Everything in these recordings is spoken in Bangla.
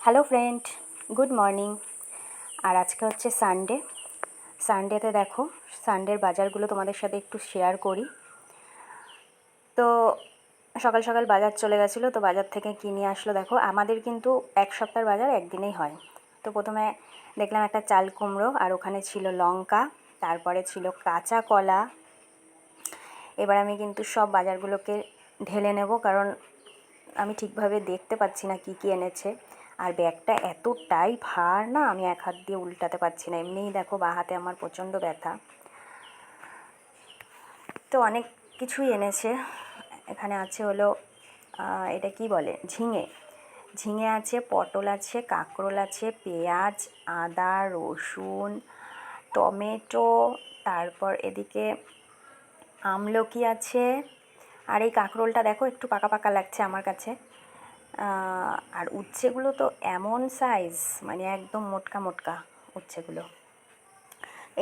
Hello friend, good morning. আর আজকে হচ্ছে সানডেতে দেখো সানডের বাজারগুলো তোমাদের সাথে একটু শেয়ার করি। তো সকাল সকাল বাজার চলে গেছিলো, তো বাজার থেকে কিনে আসলো। দেখো আমাদের কিন্তু এক সপ্তাহের বাজার একদিনেই হয়। তো প্রথমে দেখলাম একটা চাল কুমড়ো, আর ওখানে ছিল লঙ্কা, তারপরে ছিল কাঁচা কলা। এবার আমি কিন্তু সব বাজারগুলোকে ঢেলে নেব, কারণ আমি ঠিকভাবে দেখতে পাচ্ছি না কী কী এনেছে। আর ব্যাগটা এতটাই ভার না, আমি এক হাত দিয়ে উল্টাতে পারছি না। এমনিই দেখো বাঁ হাতে আমার প্রচণ্ড ব্যথা। তো অনেক কিছুই এনেছে। এখানে আছে হলো এটা কি বলে, ঝিঙে আছে, পটল আছে, কাঁকরোল আছে, পেঁয়াজ, আদা, রসুন, টমেটো, তারপর এদিকে আমলকি আছে। আর এই কাঁকরোলটা দেখো একটু পাকা পাকা লাগছে আমার কাছে। আর উচ্ছেগুলো তো এমন সাইজ, মানে একদম মোটকা মোটকা উচ্ছেগুলো।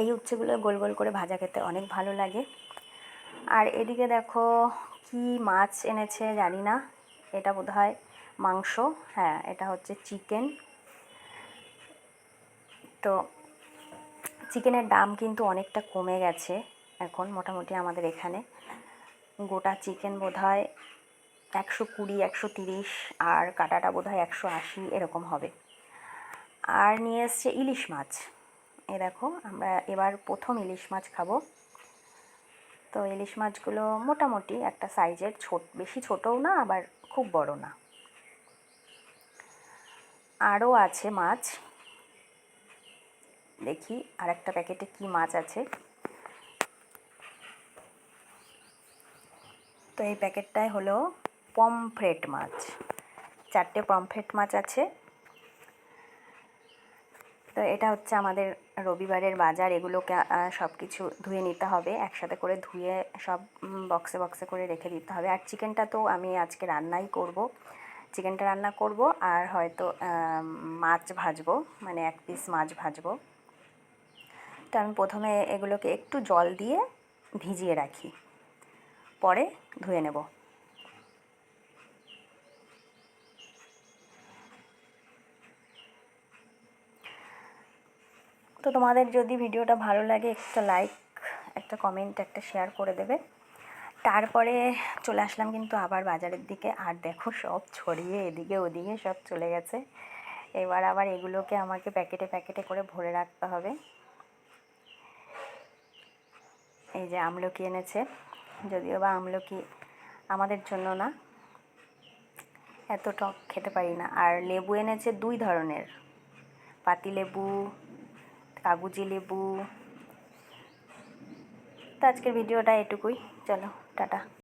এই উচ্ছেগুলো গোল গোল করে ভাজা খেতে অনেক ভালো লাগে। আর এদিকে দেখো কি মাছ এনেছে জানি না, এটা বোধহয় মাংস। হ্যাঁ, এটা হচ্ছে চিকেন। তো চিকেনের দাম কিন্তু অনেকটা কমে গেছে এখন। মোটামুটি আমাদের এখানে গোটা চিকেন বোধহয় 120, 130, আর কাটাটা বোধহয় 180 এরকম হবে। আর নিয়ে এসছে ইলিশ মাছ। এ দেখো আমরা এবার প্রথম ইলিশ মাছ খাবো। তো ইলিশ মাছগুলো মোটামুটি একটা সাইজের, বেশি ছোটও না আবার খুব বড় না। আরও আছে মাছ, দেখি আর একটা প্যাকেটে কি মাছ আছে। তো এই প্যাকেটটায় হলো পমফ্রেট মাছ, 4টে পমফ্রেট মাছ আছে। তো এটা হচ্ছে আমাদের রবিবারের বাজার। এগুলোকে সব কিছু ধুয়ে নিতে হবে, একসাথে করে ধুয়ে সব বক্সে বক্সে করে রেখে দিতে হবে। আর চিকেনটা তো আমি আজকে রান্নাই করব, চিকেনটা রান্না করব। আর হয়তো মাছ ভাজবো, মানে 1 পিস মাছ ভাজবো। তো আমি প্রথমে এগুলোকে একটু জল দিয়ে ভিজিয়ে রাখি, পরে ধুয়ে নেব। তো তোমাদের যদি ভিডিওটা ভালো লাগে, একটা লাইক, একটা কমেন্ট, একটা শেয়ার করে দেবে। তারপরে চলে আসলাম কিন্তু আবার বাজারের দিকে। আর দেখো সব ছড়িয়ে এদিকে ওদিকে সব চলে গেছে। এবার আবার এগুলোকে আমাকে প্যাকেটে প্যাকেটে করে ভরে রাখতে হবে। এই যে আমলকি এনেছে, যদিও বা আমলকি আমাদের জন্য না, এত টক খেতে পারি না। আর লেবু এনেছে 2 ধরনের, পাতিলেবু, কাগজি লেবু। তো আজকের ভিডিওটা এটুকুই, চলো টাটা।